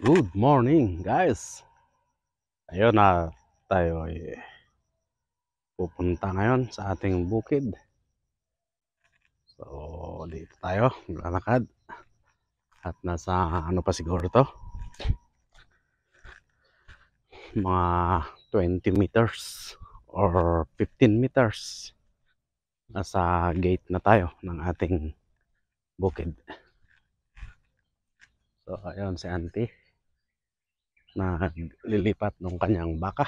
Good morning, guys. Ayun na tayo ay pupunta ngayon sa ating bukid. So, dito tayo lalakad at nasa ano pa siguro to, mga 20 meters or 15 meters. Nasa gate na tayo ng ating bukid. So, ayun si auntie na lilipat ng kanyang baka.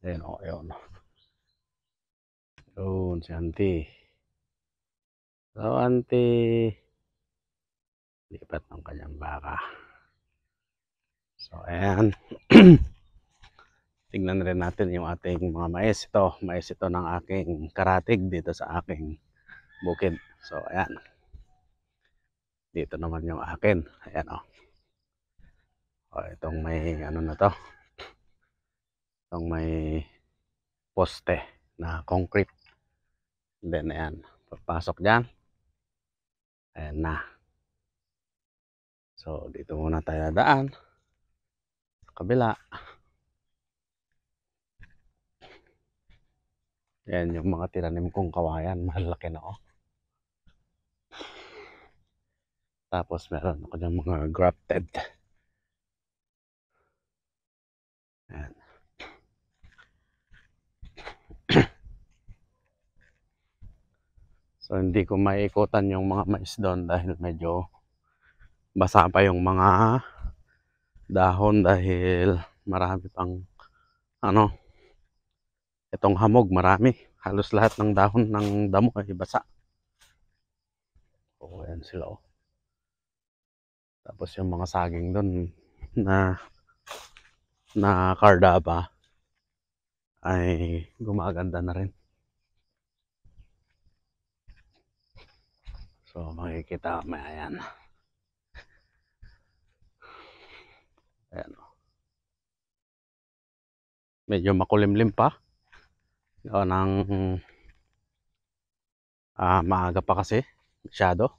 Ayun o, ayun. Ayun si auntie. So, auntie, lipat ng kanyang baka. So, ayan. Tingnan rin natin yung ating mga mais. Mais ito ng aking karatig dito sa aking bukid. So, ayan. Dito naman yung akin. Ayan o. Itong may ano na to. Itong may poste na concrete. Then, ayan. Pagpasok dyan. Ayan na. So, dito muna tayo daan. Sa kabila. Ayan yung mga tinanim kong kawayan. Malaki na o. Tapos, meron ako dyan mga grafted. Ayan. So, hindi ko maikutan yung mga mais doon dahil medyo basa pa yung mga dahon dahil marami pang ano, itong hamog marami. Halos lahat ng dahon ng damo ay basa. O, ayan sila o. Tapos yung mga saging doon na kardaba ay gumaganda na rin. So, makikita may ayan. Ayan o. Medyo makulimlim pa. O, maaga pa kasi. Masyado.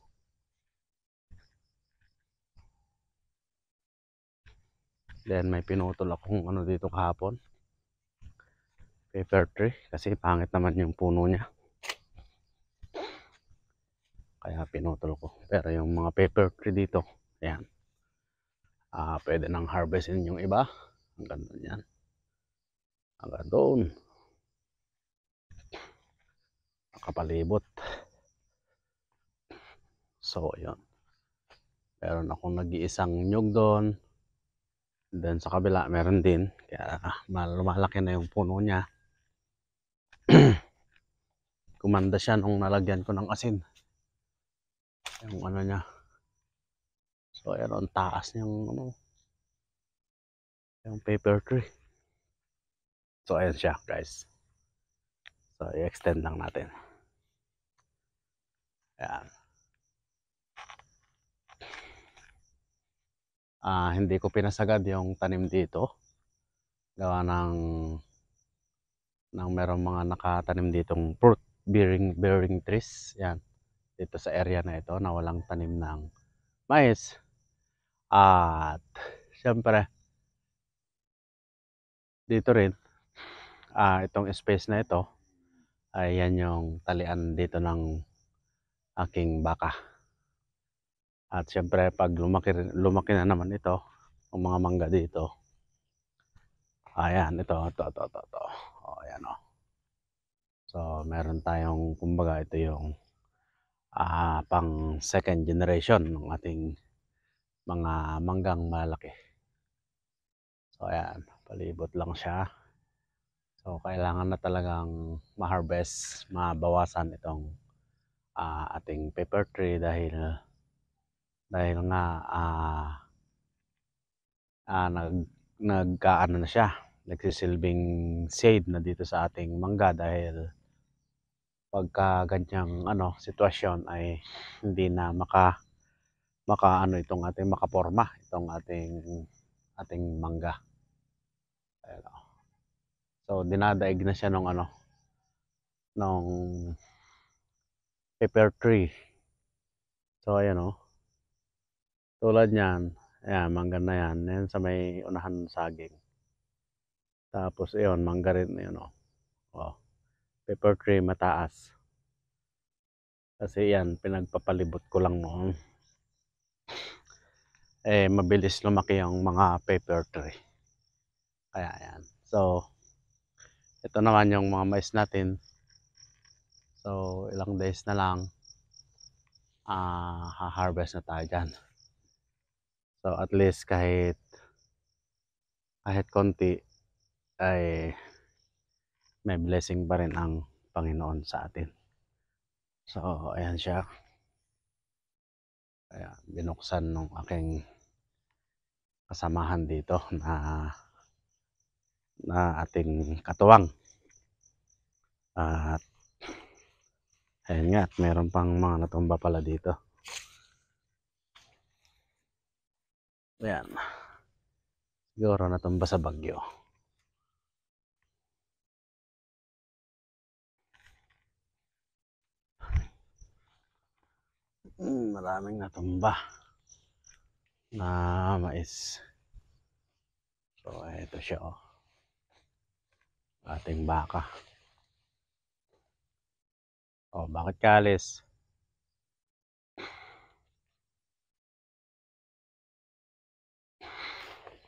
Then may pinutol akong ano dito kahapon. Paper tree. Kasi pangit naman yung puno niya. Kaya pinutol ko. Pero yung mga paper tree dito, ayan. Pwede nang harvestin yung iba. Hanggang doon yan. Hanggang doon. Nakapalibot. So, yun. Meron akong nag-iisang nyug doon. Then sa kabila, meron din. Kaya lumalaki na yung puno niya. Kumanda siya nung nalagyan ko ng asin. Yung ano niya. So, ayan, ang taas niyang ano, yung paper tree. So, ayan siya, guys. So, i-extend lang natin. Ayan. Hindi ko pinasagad yung tanim dito. Gawa ng merong mga nakatanim ditong fruit bearing trees. Yan. Dito sa area na ito na walang tanim ng mais. At syempre dito rin itong space na ito ay yan yung talian dito ng aking baka. At syempre pag lumaki na naman ito, ang mga mangga dito. Ayan, ito. O, ayan o. So, meron tayong, kumbaga, ito yung pang second generation ng ating mga manggang malaki. So, ayan. Palibot lang siya. So, kailangan na talagang ma-harvest, mabawasan itong ating paper tree dahil nga nagkaano na siya. Nagsisilbing shade na dito sa ating mangga dahil pagka ganyang sitwasyon ay hindi na maka ano itong ating makaporma itong ating mangga. Ayan, o. So dinadaig na siya nung paper tree. So ayan o. Tulad niyan, ayan, mangga na yan. Yan sa may unahan ng saging. Tapos, ayun, mangga rin, yun, oh. Oh, pepper tree mataas. Kasi yan, pinagpapalibot ko lang noon. Mabilis lumaki yung mga pepper tree. Kaya yan. So, ito naman yung mga mais natin. So, ilang days na lang, ha-harvest na tayo dyan. So, at least kahit konti, ay may blessing pa rin ang Panginoon sa atin. So, ayan siya. Kaya binuksan nung aking kasamahan dito na ating katuwang. At ayun nga, at meron pang mga natumba pala dito. Ayan. Siguro natumba sa bagyo. Maraming natumba na mais. So, ito siya, oh. Ating baka. Oh, bakit kalis?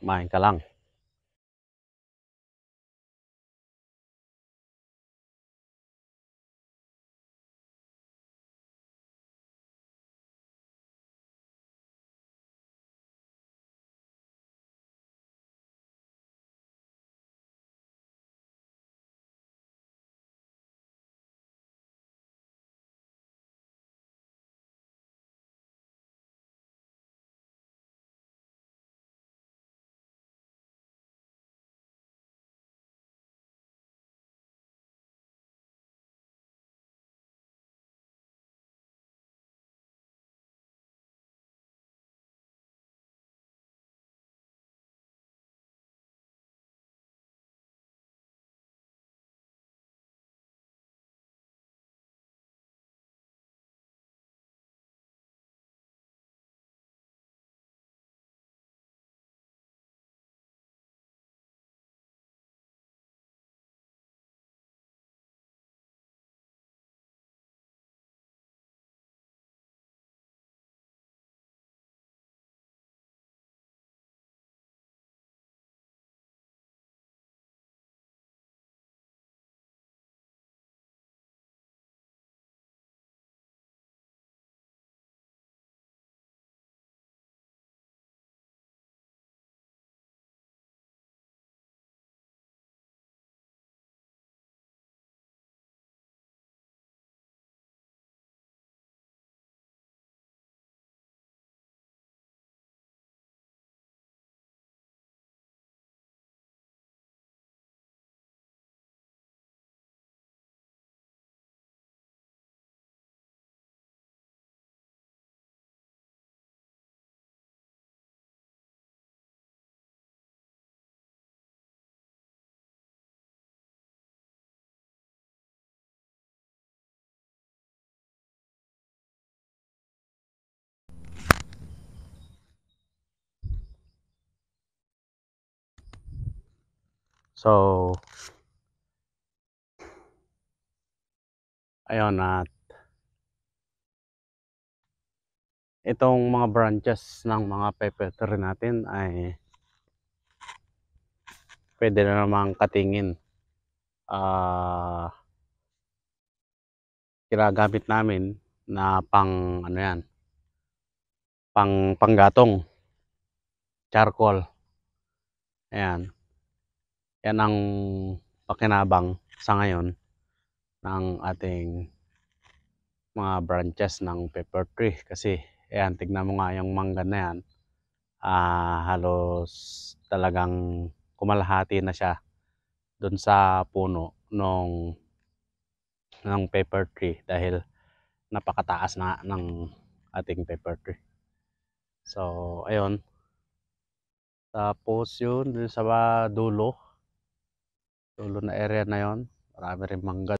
Kumain ka lang. So, ayun, at itong mga branches ng mga pepper tree natin ay pwede na namang katingin. Ginagamit namin na pang ano yan, panggatong, charcoal. Ayan. Yan ang pakinabang sa ngayon ng ating mga branches ng pepper tree. Kasi, ayan, tignan mo nga yung mangga na yan. Halos talagang kumalahati na siya dun sa puno ng pepper tree dahil napakataas na ng ating pepper tree. So, ayun. Tapos yun, dun sa dulo na area na yon, marami rin mangga